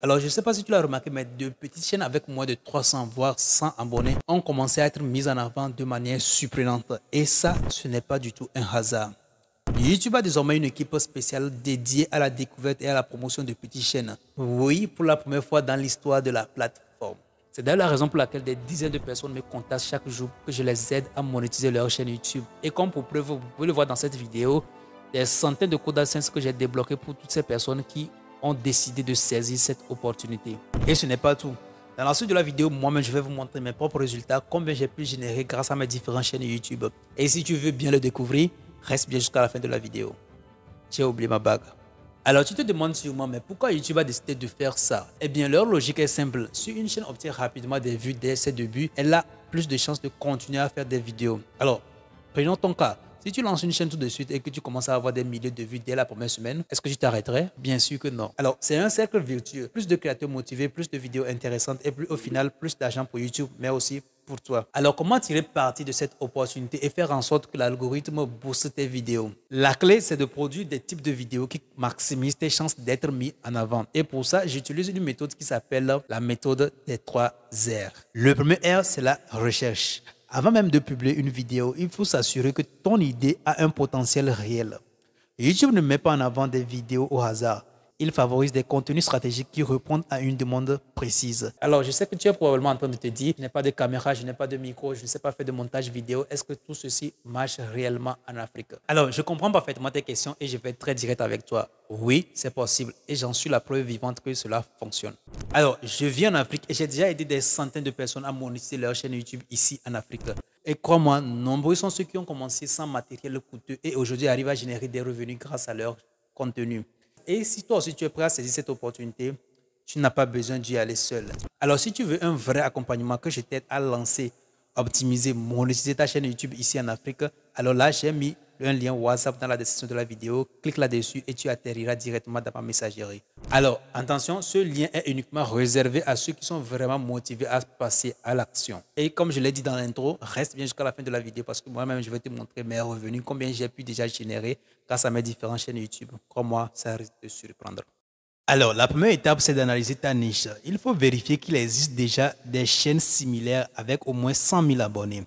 Alors, je ne sais pas si tu l'as remarqué, mais de petites chaînes avec moins de 300 voire 100 abonnés ont commencé à être mises en avant de manière surprenante. Et ça, ce n'est pas du tout un hasard. YouTube a désormais une équipe spéciale dédiée à la découverte et à la promotion de petites chaînes. Oui, pour la première fois dans l'histoire de la plateforme. C'est d'ailleurs la raison pour laquelle des dizaines de personnes me contactent chaque jour pour que je les aide à monétiser leur chaîne YouTube. Et comme pour preuve, vous pouvez le voir dans cette vidéo, des centaines de codes AdSense que j'ai débloqués pour toutes ces personnes qui ont décidé de saisir cette opportunité. Et ce n'est pas tout. Dans la suite de la vidéo, moi-même, je vais vous montrer mes propres résultats, combien j'ai pu générer grâce à mes différentes chaînes YouTube. Et si tu veux bien le découvrir, reste bien jusqu'à la fin de la vidéo. J'ai oublié ma bague. Alors tu te demandes sûrement, mais pourquoi YouTube a décidé de faire ça? Eh bien, leur logique est simple. Si une chaîne obtient rapidement des vues dès ses débuts, elle a plus de chances de continuer à faire des vidéos. Alors, prenons ton cas. Si tu lances une chaîne tout de suite et que tu commences à avoir des milliers de vues dès la première semaine, est-ce que tu t'arrêterais? Bien sûr que non. Alors, c'est un cercle vertueux. Plus de créateurs motivés, plus de vidéos intéressantes et plus au final, plus d'argent pour YouTube, mais aussi pour toi. Alors, comment tirer parti de cette opportunité et faire en sorte que l'algorithme booste tes vidéos? La clé, c'est de produire des types de vidéos qui maximisent tes chances d'être mis en avant. Et pour ça, j'utilise une méthode qui s'appelle la méthode des 3 R. Le premier R, c'est la recherche. Avant même de publier une vidéo, il faut s'assurer que ton idée a un potentiel réel. YouTube ne met pas en avant des vidéos au hasard. Il favorise des contenus stratégiques qui répondent à une demande précise. Alors, je sais que tu es probablement en train de te dire, je n'ai pas de caméra, je n'ai pas de micro, je ne sais pas faire de montage vidéo. Est-ce que tout ceci marche réellement en Afrique? Alors, je comprends parfaitement tes questions et je vais être très direct avec toi. Oui, c'est possible et j'en suis la preuve vivante que cela fonctionne. Alors, je vis en Afrique et j'ai déjà aidé des centaines de personnes à monétiser leur chaîne YouTube ici en Afrique. Et crois-moi, nombreux sont ceux qui ont commencé sans matériel coûteux et aujourd'hui arrivent à générer des revenus grâce à leur contenu. Et si toi aussi tu es prêt à saisir cette opportunité, tu n'as pas besoin d'y aller seul. Alors si tu veux un vrai accompagnement que je t'aide à lancer, optimiser, monétiser ta chaîne YouTube ici en Afrique, alors là j'ai mis un lien WhatsApp dans la description de la vidéo. Clique là-dessus et tu atterriras directement dans ma messagerie. Alors attention, ce lien est uniquement réservé à ceux qui sont vraiment motivés à passer à l'action. Et comme je l'ai dit dans l'intro, reste bien jusqu'à la fin de la vidéo parce que moi-même je vais te montrer mes revenus, combien j'ai pu déjà générer grâce à mes différentes chaînes YouTube. Crois-moi, ça risque de surprendre. Alors, la première étape, c'est d'analyser ta niche. Il faut vérifier qu'il existe déjà des chaînes similaires avec au moins 100 000 abonnés.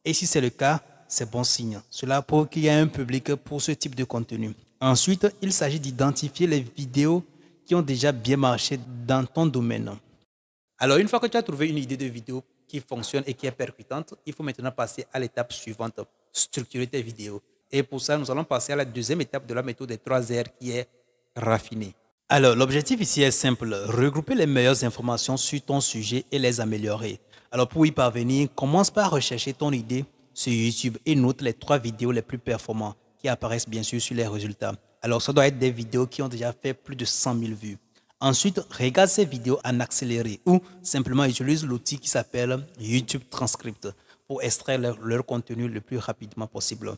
Et si c'est le cas, c'est bon signe. Cela prouve qu'il y a un public pour ce type de contenu. Ensuite, il s'agit d'identifier les vidéos qui ont déjà bien marché dans ton domaine. Alors, une fois que tu as trouvé une idée de vidéo qui fonctionne et qui est percutante, il faut maintenant passer à l'étape suivante, structurer tes vidéos. Et pour ça, nous allons passer à la deuxième étape de la méthode des 3 R qui est raffiner. Alors, l'objectif ici est simple, regrouper les meilleures informations sur ton sujet et les améliorer. Alors, pour y parvenir, commence par rechercher ton idée sur YouTube et note les 3 vidéos les plus performantes qui apparaissent bien sûr sur les résultats. Alors, ça doit être des vidéos qui ont déjà fait plus de 100 000 vues. Ensuite, regarde ces vidéos en accéléré ou simplement utilise l'outil qui s'appelle YouTube Transcript pour extraire leur contenu le plus rapidement possible.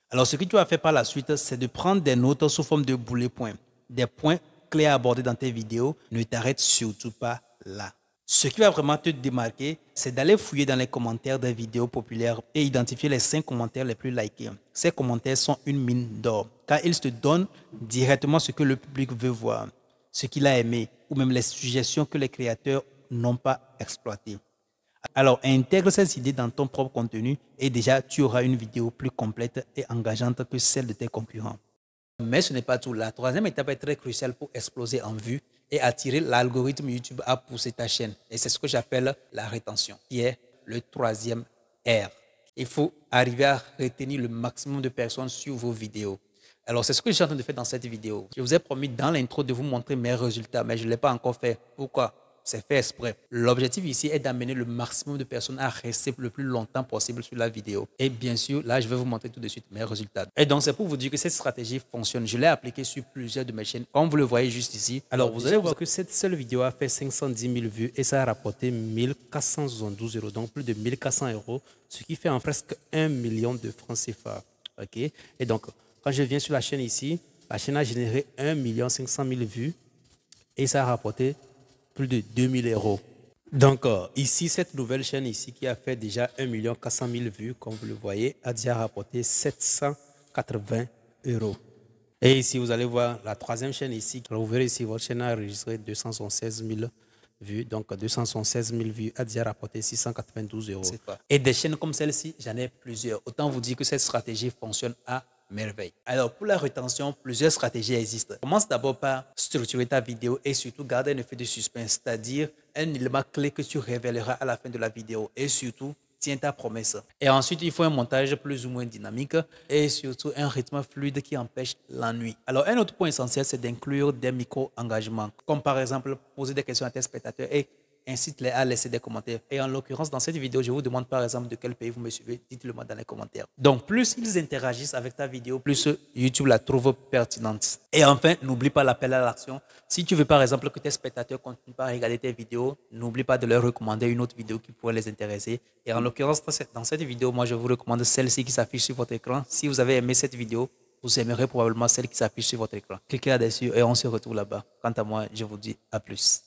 Alors, ce que tu vas faire par la suite, c'est de prendre des notes sous forme de boulets points, des points clés à aborder dans tes vidéos. Ne t'arrête surtout pas là. Ce qui va vraiment te démarquer, c'est d'aller fouiller dans les commentaires des vidéos populaires et identifier les 5 commentaires les plus likés. Ces commentaires sont une mine d'or, car ils te donnent directement ce que le public veut voir, ce qu'il a aimé, ou même les suggestions que les créateurs n'ont pas exploitées. Alors, intègre ces idées dans ton propre contenu et déjà, tu auras une vidéo plus complète et engageante que celle de tes concurrents. Mais ce n'est pas tout. La troisième étape est très cruciale pour exploser en vue et attirer l'algorithme YouTube à pousser ta chaîne. Et c'est ce que j'appelle la rétention, qui est le troisième R. Il faut arriver à retenir le maximum de personnes sur vos vidéos. Alors, c'est ce que je suis en train de faire dans cette vidéo. Je vous ai promis dans l'intro de vous montrer mes résultats, mais je ne l'ai pas encore fait. Pourquoi? C'est fait exprès. L'objectif ici est d'amener le maximum de personnes à rester le plus longtemps possible sur la vidéo. Et bien sûr, là, je vais vous montrer tout de suite mes résultats. Et donc, c'est pour vous dire que cette stratégie fonctionne. Je l'ai appliquée sur plusieurs de mes chaînes, comme vous le voyez juste ici. Alors, vous allez voir que cette seule vidéo a fait 510 000 vues et ça a rapporté 1472 euros, donc plus de 1400 euros, ce qui fait en presque 1 million de francs CFA. OK? Et donc, quand je viens sur la chaîne ici, la chaîne a généré 1 500 000 vues et ça a rapporté plus de 2000 euros. Donc, ici, cette nouvelle chaîne ici qui a fait déjà 1 400 000 vues, comme vous le voyez, a déjà rapporté 780 euros. Et ici, vous allez voir la troisième chaîne ici. Alors, vous verrez ici, votre chaîne a enregistré 276 000 vues. Donc, 276 000 vues a déjà rapporté 692 euros. Et des chaînes comme celle-ci, j'en ai plusieurs. Autant vous dire que cette stratégie fonctionne à merveille. Alors, pour la rétention, plusieurs stratégies existent. Commence d'abord par structurer ta vidéo et surtout garder un effet de suspense, c'est-à-dire un élément clé que tu révéleras à la fin de la vidéo. Et surtout, tiens ta promesse. Et ensuite, il faut un montage plus ou moins dynamique et surtout un rythme fluide qui empêche l'ennui. Alors, un autre point essentiel, c'est d'inclure des micro-engagements, comme par exemple poser des questions à tes spectateurs et incite-les à laisser des commentaires. Et en l'occurrence, dans cette vidéo, je vous demande par exemple de quel pays vous me suivez. Dites-le moi dans les commentaires. Donc, plus ils interagissent avec ta vidéo, plus YouTube la trouve pertinente. Et enfin, n'oublie pas l'appel à l'action. Si tu veux par exemple que tes spectateurs continuent à regarder tes vidéos, n'oublie pas de leur recommander une autre vidéo qui pourrait les intéresser. Et en l'occurrence, dans cette vidéo, moi, je vous recommande celle-ci qui s'affiche sur votre écran. Si vous avez aimé cette vidéo, vous aimerez probablement celle qui s'affiche sur votre écran. Cliquez là-dessus et on se retrouve là-bas. Quant à moi, je vous dis à plus.